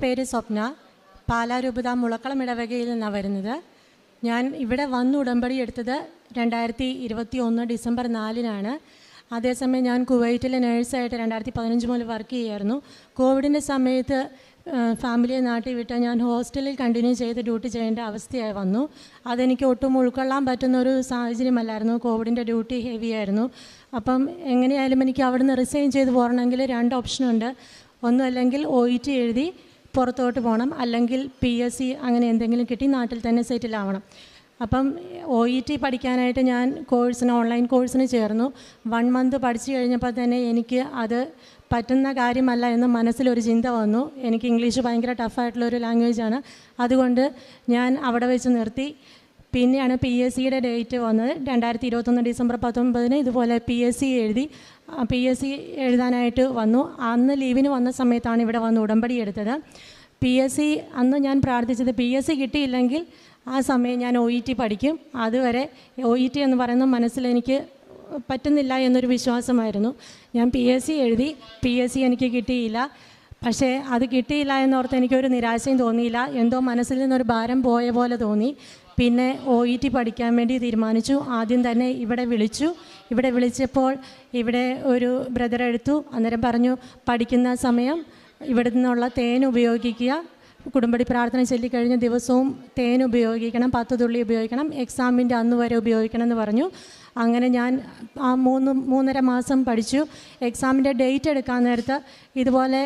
പേര് സ്വപ്ന. പാലാരൂപത മുളക്കളം ഇടവകയിൽ നിന്നാണ് വരുന്നത്. ഞാൻ ഇവിടെ വന്ന് ഉടമ്പടി എടുത്തത് 2021 ഡിസംബർ 4-നാണ്. അതേസമയം ഞാൻ കുവൈറ്റിലെ നേഴ്സായിട്ട് 2015 മുതൽ വർക്ക് ചെയ്യുമായിരുന്നു. കോവിഡിൻ്റെ സമയത്ത് ഫാമിലിയെ നാട്ടിൽ വിട്ട് ഞാൻ ഹോസ്റ്റലിൽ കണ്ടിന്യൂ ചെയ്ത് ഡ്യൂട്ടി ചെയ്യേണ്ട അവസ്ഥയായി വന്നു. അതെനിക്ക് ഒട്ടും ഉൾക്കൊള്ളാൻ പറ്റുന്നൊരു സാഹചര്യമല്ലായിരുന്നു. കോവിഡിൻ്റെ ഡ്യൂട്ടി ഹെവി ആയിരുന്നു. അപ്പം എങ്ങനെയായാലും എനിക്ക് അവിടെ നിന്ന് റിസൈൻ ചെയ്ത് പോകണമെങ്കിൽ 2 ഓപ്ഷനുണ്ട്. ഒന്നും അല്ലെങ്കിൽ OET എഴുതി പുറത്തോട്ട് പോകണം, അല്ലെങ്കിൽ PSC അങ്ങനെ എന്തെങ്കിലും കിട്ടി നാട്ടിൽ തന്നെ സെറ്റിലാവണം. അപ്പം OET പഠിക്കാനായിട്ട് ഞാൻ ഓൺലൈൻ കോഴ്സിന് ചേർന്നു. 1 മന്ത് പഠിച്ചു കഴിഞ്ഞപ്പോൾ തന്നെ എനിക്ക് അത് പറ്റുന്ന കാര്യമല്ല എന്ന് മനസ്സിലൊരു ചിന്ത വന്നു. എനിക്ക് ഇംഗ്ലീഷ് ഭയങ്കര ടഫായിട്ടുള്ളൊരു ലാംഗ്വേജാണ്. അതുകൊണ്ട് ഞാൻ അവിടെ വെച്ച് നിർത്തി. പിന്നെയാണ് PSCയുടെ ഡേറ്റ് വന്നത്. 2021 ഡിസംബർ 19 ഇതുപോലെ PSC എഴുതി. PSC എഴുതാനായിട്ട് വന്നു. അന്ന് ലീവിന് വന്ന സമയത്താണ് ഇവിടെ വന്ന് ഉടമ്പടി എടുത്തത്. PSC അന്ന് ഞാൻ പ്രാർത്ഥിച്ചത് PSC കിട്ടിയില്ലെങ്കിൽ ആ സമയം ഞാൻ OET പഠിക്കും. അതുവരെ OET എന്ന് പറയുന്ന മനസ്സിലെനിക്ക് പറ്റുന്നില്ല എന്നൊരു വിശ്വാസമായിരുന്നു. ഞാൻ PSC എഴുതി. PSC എനിക്ക് കിട്ടിയില്ല. പക്ഷേ അത് കിട്ടിയില്ല എന്നോർത്ത് എനിക്കൊരു നിരാശയും തോന്നിയില്ല. എന്തോ മനസ്സിൽ നിന്നൊരു ഭാരം പോയ പോലെ തോന്നി. പിന്നെ OET പഠിക്കാൻ വേണ്ടി തീരുമാനിച്ചു. ആദ്യം തന്നെ ഇവിടെ വിളിച്ചപ്പോൾ ഇവിടെ ഒരു ബ്രദർ എടുത്തു. അന്നേരം പറഞ്ഞു, പഠിക്കുന്ന സമയം ഇവിടെ നിന്നുള്ള തേൻ ഉപയോഗിക്കുക, കുടുംബടി പ്രാർത്ഥന ചൊല്ലിക്കഴിഞ്ഞ ദിവസവും തേൻ ഉപയോഗിക്കണം, 10 തുള്ളി ഉപയോഗിക്കണം, എക്സാമിൻ്റെ അന്ന് വരെ ഉപയോഗിക്കണം എന്ന് പറഞ്ഞു. അങ്ങനെ ഞാൻ ആ 3.5 മാസം പഠിച്ചു. എക്സാമിൻ്റെ ഡേറ്റ് എടുക്കാൻ നേരത്ത് ഇതുപോലെ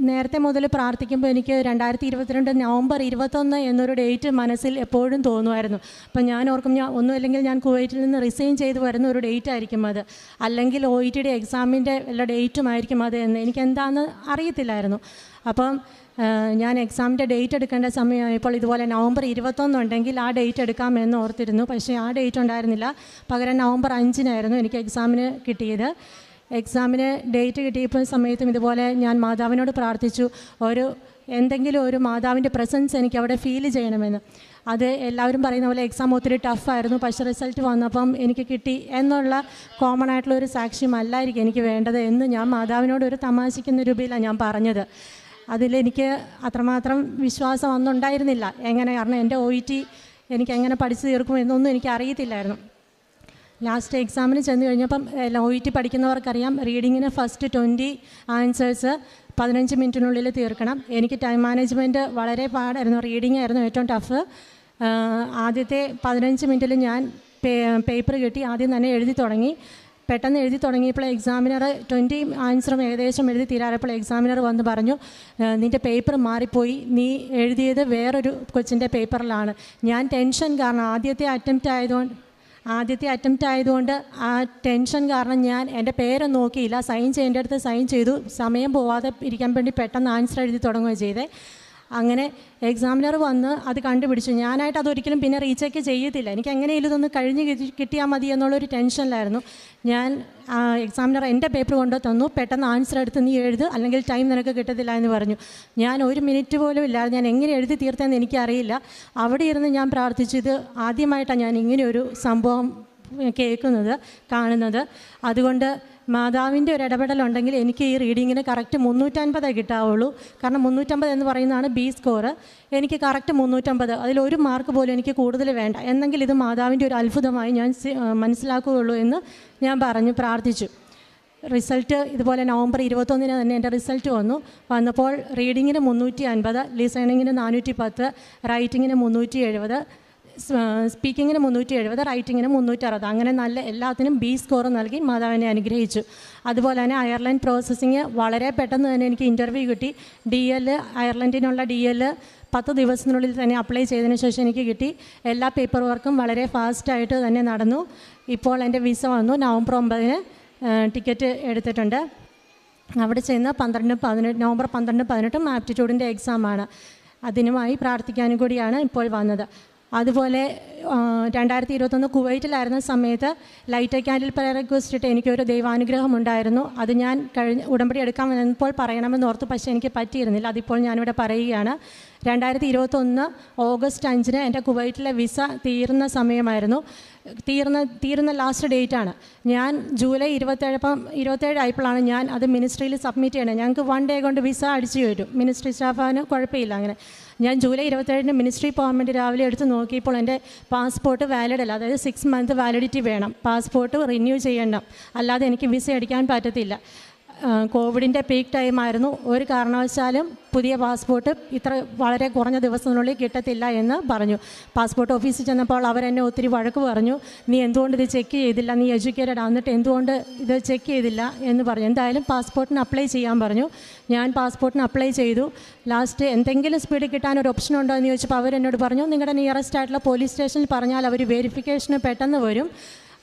നേരത്തെ മുതൽ പ്രാർത്ഥിക്കുമ്പോൾ എനിക്ക് 2022 നവംബർ 21 എന്നൊരു ഡേറ്റ് മനസ്സിൽ എപ്പോഴും തോന്നുമായിരുന്നു. അപ്പം ഞാൻ ഓർക്കും, ഒന്നുമില്ലെങ്കിൽ ഞാൻ കുവൈറ്റിൽ നിന്ന് റിസൈൻ ചെയ്ത് വരുന്ന ഒരു ഡേറ്റ് ആയിരിക്കും അത്, അല്ലെങ്കിൽ OETയുടെ എക്സാമിൻ്റെ എല്ലാ ഡേറ്റും ആയിരിക്കും അത് എന്ന് എനിക്കെന്താണെന്ന് അറിയത്തില്ലായിരുന്നു. അപ്പം ഞാൻ എക്സാമിൻ്റെ ഡേറ്റ് എടുക്കേണ്ട സമയമായപ്പോൾ ഇതുപോലെ നവംബർ 21 ഉണ്ടെങ്കിൽ ആ ഡേറ്റ് എടുക്കാമെന്ന് ഓർത്തിരുന്നു. പക്ഷേ ആ ഡേറ്റ് ഉണ്ടായിരുന്നില്ല. പകരം നവംബർ 5-നായിരുന്നു എനിക്ക് എക്സാമിന് കിട്ടിയത്. എക്സാമിന് ഡേറ്റ് കിട്ടിയപ്പോൾ സമയത്തും ഇതുപോലെ ഞാൻ മാതാവിനോട് പ്രാർത്ഥിച്ചു, എന്തെങ്കിലും ഒരു മാതാവിൻ്റെ പ്രസൻസ് എനിക്ക് അവിടെ ഫീൽ ചെയ്യണമെന്ന്. അത് എല്ലാവരും പറയുന്ന പോലെ എക്സാം ഒത്തിരി ടഫായിരുന്നു. പക്ഷേ റിസൾട്ട് വന്നപ്പം എനിക്ക് കിട്ടി എന്നുള്ള കോമൺ ആയിട്ടുള്ളൊരു സാക്ഷ്യമല്ലായിരിക്കും എനിക്ക് വേണ്ടത് എന്ന് ഞാൻ മാതാവിനോട് ഒരു തമാശിക്കുന്ന രൂപയിലാണ് ഞാൻ പറഞ്ഞത്. അതിലെനിക്ക് അത്രമാത്രം വിശ്വാസം ഒന്നുണ്ടായിരുന്നില്ല. കാരണം എൻ്റെ OET എനിക്ക് എങ്ങനെ പഠിച്ചു തീർക്കും എന്നൊന്നും എനിക്ക് അറിയത്തില്ലായിരുന്നു. ലാസ്റ്റ് എക്സാമിന് ചെന്ന് കഴിഞ്ഞപ്പം OET പഠിക്കുന്നവർക്കറിയാം, റീഡിങ്ങിന് ഫസ്റ്റ് 20 ആൻസേഴ്സ് 15 മിനിറ്റിനുള്ളിൽ തീർക്കണം. എനിക്ക് ടൈം മാനേജ്മെൻറ്റ് വളരെ പാടായിരുന്നു. റീഡിംഗ് ആയിരുന്നു ഏറ്റവും ടഫ്. ആദ്യത്തെ 15 മിനിറ്റിൽ ഞാൻ പേപ്പർ കിട്ടി. ആദ്യം തന്നെ എഴുതി തുടങ്ങി. പെട്ടെന്ന് എഴുതി തുടങ്ങിയപ്പോൾ എക്സാമിനർ 20 ആൻസറും ഏകദേശം എഴുതി തീരാറപ്പോൾ എക്സാമിനർ വന്ന് പറഞ്ഞു, നിൻ്റെ പേപ്പർ മാറിപ്പോയി, നീ എഴുതിയത് വേറൊരു കൊച്ചിൻ്റെ പേപ്പറിലാണ്. ഞാൻ ടെൻഷൻ കാരണം ആദ്യത്തെ അറ്റംപ്റ്റ് ആയതുകൊണ്ട് ആ ടെൻഷൻ കാരണം ഞാൻ എൻ്റെ പേര് നോക്കിയില്ല. സൈൻ ചെയ്യേണ്ടടുത്ത് സൈൻ ചെയ്തു. സമയം പോവാതെ ഇരിക്കാൻ വേണ്ടി പെട്ടെന്ന് ആൻസർ എഴുതി തുടങ്ങുകയും ചെയ്തേ. അങ്ങനെ എക്സാമിനർ വന്ന് അത് കണ്ടുപിടിച്ചു. ഞാനായിട്ട് അതൊരിക്കലും പിന്നെ റീചെക്ക് ചെയ്യത്തില്ല. എനിക്ക് എങ്ങനെയും ഇതൊന്ന് കഴിഞ്ഞ് കിട്ടിയാൽ മതി എന്നുള്ളൊരു ടെൻഷനിലായിരുന്നു ഞാൻ. എക്സാമിനർ എൻ്റെ പേപ്പർ കൊണ്ട് തന്നു, പെട്ടെന്ന് ആൻസർ എടുത്ത് നീ എഴുത്, അല്ലെങ്കിൽ ടൈം നിനക്ക് കിട്ടത്തില്ല എന്ന് പറഞ്ഞു. ഞാൻ 1 മിനിറ്റ് പോലും ഇല്ലാതെ ഞാൻ എങ്ങനെ എഴുതി തീർത്തെന്ന് എനിക്കറിയില്ല. അവിടെ ഇരുന്ന് ഞാൻ പ്രാർത്ഥിച്ചു. ഇത് ആദ്യമായിട്ടാണ് ഞാൻ ഇങ്ങനെയൊരു സംഭവം കാണുന്നത്. അതുകൊണ്ട് മാതാവിൻ്റെ ഒരു ഇടപെടലുണ്ടെങ്കിൽ എനിക്ക് ഈ റീഡിങ്ങിന് കറക്റ്റ് 350 കിട്ടാവുള്ളൂ. കാരണം 350 എന്ന് പറയുന്നതാണ് B സ്കോർ. എനിക്ക് കറക്റ്റ് 350, അതിലൊരു മാർക്ക് പോലും എനിക്ക് കൂടുതൽ വേണ്ട. എന്നെങ്കിൽ ഇത് മാതാവിൻ്റെ ഒരു അത്ഭുതമായി ഞാൻ മനസ്സിലാക്കുകയുള്ളൂ എന്ന് ഞാൻ പ്രാർത്ഥിച്ചു. റിസൾട്ട് ഇതുപോലെ നവംബർ 21 തന്നെ എൻ്റെ റിസൾട്ട് വന്നപ്പോൾ റീഡിങ്ങിന് 350, ലിസണിങ്ങിന് 410, റൈറ്റിങ്ങിന് 370, സ്പീക്കിങ്ങിന് 370, റൈറ്റിങ്ങിന് 360. അങ്ങനെ നല്ല എല്ലാത്തിനും B സ്കോർ നൽകി മാതാവിനെ അനുഗ്രഹിച്ചു. അതുപോലെ തന്നെ അയർലൻഡ് പ്രോസസ്സിങ് വളരെ പെട്ടെന്ന് തന്നെ എനിക്ക് ഇൻ്റർവ്യൂ കിട്ടി. DL അയർലൻഡിനുള്ള DL 10 ദിവസത്തിനുള്ളിൽ തന്നെ അപ്ലൈ ചെയ്തതിന് ശേഷം എനിക്ക് കിട്ടി. എല്ലാ പേപ്പർ വർക്കും വളരെ ഫാസ്റ്റായിട്ട് തന്നെ നടന്നു. ഇപ്പോൾ എൻ്റെ വിസ വന്നു. നവംബർ 9 ടിക്കറ്റ് എടുത്തിട്ടുണ്ട്. അവിടെ ചെന്ന് നവംബർ 12, 18 ആപ്റ്റിറ്റ്യൂഡിൻ്റെ എക്സാമാണ്. അതിനുമായി പ്രാർത്ഥിക്കാനും കൂടിയാണ് ഇപ്പോൾ വന്നത്. അതുപോലെ 2021 കുവൈറ്റിലായിരുന്ന സമയത്ത് ലൈറ്റ് ക്യാൻഡിൽ പ്രയർ റിക്വസ്റ്റ് ഇട്ട് എനിക്കൊരു ദൈവാനുഗ്രഹം ഉണ്ടായിരുന്നു. അത് ഞാൻ ഉടമ്പടി എടുക്കാൻ വന്നപ്പോൾ പറയണമെന്ന് ഓർത്തു, പക്ഷേ എനിക്ക് പറ്റിയിരുന്നില്ല. അതിപ്പോൾ ഞാനിവിടെ പറയുകയാണ്. 2021 ഓഗസ്റ്റ് 5 എൻ്റെ കുവൈറ്റിലെ വിസ തീർന്ന സമയമായിരുന്നു. തീരുന്ന ലാസ്റ്റ് ഡേറ്റാണ്. ഞാൻ ജൂലൈ 27 ആയപ്പോഴാണ് ഞാൻ അത് മിനിസ്ട്രിയിൽ സബ്മിറ്റ് ചെയ്യണത്. ഞങ്ങൾക്ക് 1 ഡേ കൊണ്ട് വിസ അടിച്ചു വരും. മിനിസ്ട്രി സ്റ്റാഫാന് കുഴപ്പമില്ല. അങ്ങനെ ഞാൻ ജൂലൈ 27 മിനിസ്ട്രി പോകാൻ വേണ്ടി രാവിലെ എടുത്ത് നോക്കിയപ്പോൾ എൻ്റെ പാസ്പോർട്ട് വാലിഡ് അല്ല. അതായത് 6 മന്ത് വാലിഡിറ്റി വേണം. പാസ്പോർട്ട് റിന്യൂ ചെയ്യണം, അല്ലാതെ എനിക്ക് വിസ അടിക്കാൻ പറ്റത്തില്ല. കോവിഡിൻ്റെ പീക്ക് ടൈമായിരുന്നു. ഒരു കാരണവശാലും പുതിയ പാസ്പോർട്ട് വളരെ കുറഞ്ഞ ദിവസത്തിനുള്ളിൽ കിട്ടത്തില്ല എന്ന് പറഞ്ഞു. പാസ്പോർട്ട് ഓഫീസിൽ ചെന്നപ്പോൾ അവരെന്നെ ഒത്തിരി വഴക്ക് പറഞ്ഞു. നീ എന്തുകൊണ്ട് ഇത് ചെക്ക് ചെയ്തില്ല, നീ എഡ്യൂക്കേറ്റഡ് ആന്നിട്ട് എന്തുകൊണ്ട് ഇത് ചെക്ക് ചെയ്തില്ല എന്ന് പറഞ്ഞു. എന്തായാലും പാസ്പോർട്ടിന് അപ്ലൈ ചെയ്യാൻ പറഞ്ഞു. ഞാൻ പാസ്പോർട്ടിന് അപ്ലൈ ചെയ്തു. ലാസ്റ്റ് എന്തെങ്കിലും സ്പീഡ് കിട്ടാൻ ഒരു ഓപ്ഷൻ ഉണ്ടോ എന്ന് ചോദിച്ചപ്പോൾ അവരെന്നോട് പറഞ്ഞു, നിങ്ങളുടെ നിയറസ്റ്റ് ആയിട്ടുള്ള പോലീസ് സ്റ്റേഷനിൽ പറഞ്ഞാൽ അവർ വെരിഫിക്കേഷന് പെട്ടെന്ന് വരും.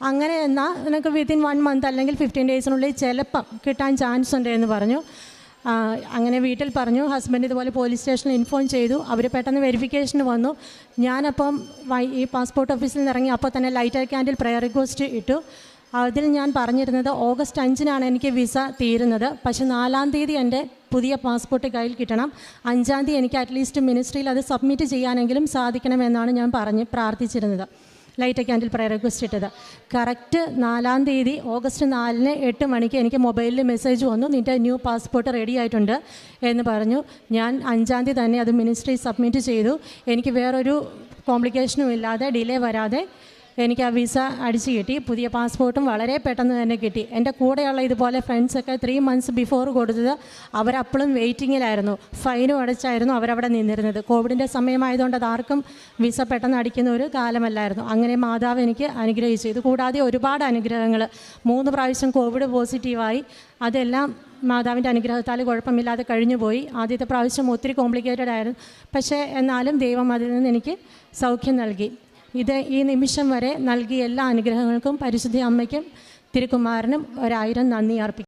അങ്ങനെ എന്നാൽ നിനക്ക് വിത്തിൻ 1 മന്ത് അല്ലെങ്കിൽ 15 ഡേയ്സിനുള്ളിൽ ചിലപ്പം കിട്ടാൻ ചാൻസ് ഉണ്ട് എന്ന് പറഞ്ഞു. അങ്ങനെ വീട്ടിൽ പറഞ്ഞു. ഹസ്ബൻഡ് ഇതുപോലെ പോലീസ് സ്റ്റേഷനിൽ ഇൻഫോം ചെയ്തു. അവർ പെട്ടെന്ന് വെരിഫിക്കേഷന് വന്നു. ഞാനപ്പം ഈ പാസ്പോർട്ട് ഓഫീസിൽ നിന്ന് ഇറങ്ങി അപ്പോൾ തന്നെ ലൈറ്റ് ക്യാൻഡിൽ പ്രയർ റിക്വസ്റ്റ് ഇട്ടു. അതിൽ ഞാൻ പറഞ്ഞിരുന്നത് ഓഗസ്റ്റ് 5 എനിക്ക് വിസ തീരുന്നത്. പക്ഷേ 4-ാം തീയതി എൻ്റെ പുതിയ പാസ്പോർട്ട് കയ്യിൽ കിട്ടണം. 5-ാം തീയതി എനിക്ക് അറ്റ്ലീസ്റ്റ് മിനിസ്ട്രിയിൽ അത് സബ്മിറ്റ് ചെയ്യാനെങ്കിലും സാധിക്കണമെന്നാണ് ഞാൻ പ്രാർത്ഥിച്ചിരുന്നത്. ലൈറ്റ് ക്യാൻഡിൽ പ്രയർ റിക്വസ്റ്റ് ഇട്ടത്. കറക്റ്റ് 4-ാം തീയതി ഓഗസ്റ്റ് 4 8 മണിക്ക് എനിക്ക് മൊബൈലിൽ മെസ്സേജ് വന്നു, നിൻ്റെ ന്യൂ പാസ്പോർട്ട് റെഡി ആയിട്ടുണ്ട് എന്ന് പറഞ്ഞു. ഞാൻ 5-ാം തീയതി തന്നെ അത് മിനിസ്ട്രി സബ്മിറ്റ് ചെയ്തു. എനിക്ക് വേറൊരു കോംപ്ലിക്കേഷനും ഇല്ലാതെ, ഡിലേ വരാതെ എനിക്ക് ആ വിസ അടിച്ചു കിട്ടി. പുതിയ പാസ്പോർട്ടും വളരെ പെട്ടെന്ന് തന്നെ കിട്ടി. എൻ്റെ കൂടെയുള്ള ഇതുപോലെ ഫ്രണ്ട്സൊക്കെ 3 മന്ത്സ് ബിഫോർ കൊടുത്തത് അവരപ്പോഴും വെയിറ്റിങ്ങിലായിരുന്നു. ഫൈനും അടച്ചായിരുന്നു അവരവിടെ നിന്നിരുന്നത്. കോവിഡിൻ്റെ സമയമായതുകൊണ്ട് അത് ആർക്കും വിസ പെട്ടെന്ന് അടിക്കുന്ന ഒരു കാലമല്ലായിരുന്നു. അങ്ങനെ മാതാവ് എനിക്ക് അനുഗ്രഹിച്ചു. ഇത് കൂടാതെ ഒരുപാട് അനുഗ്രഹങ്ങൾ. 3 പ്രാവശ്യം കോവിഡ് പോസിറ്റീവായി. അതെല്ലാം മാതാവിൻ്റെ അനുഗ്രഹത്താൽ കുഴപ്പമില്ലാതെ കഴിഞ്ഞു പോയി. ആദ്യത്തെ പ്രാവശ്യം ഒത്തിരി കോംപ്ലിക്കേറ്റഡ് ആയിരുന്നു. പക്ഷേ എന്നാലും ദൈവം അതിൽ നിന്ന് എനിക്ക് സൗഖ്യം നൽകി. ഈ നിമിഷം വരെ നൽകിയ എല്ലാ അനുഗ്രഹങ്ങൾക്കും പരിശുദ്ധ അമ്മയ്ക്കും തിരുക്കുമാരനും 1000 നന്ദി അർപ്പിക്കുന്നു.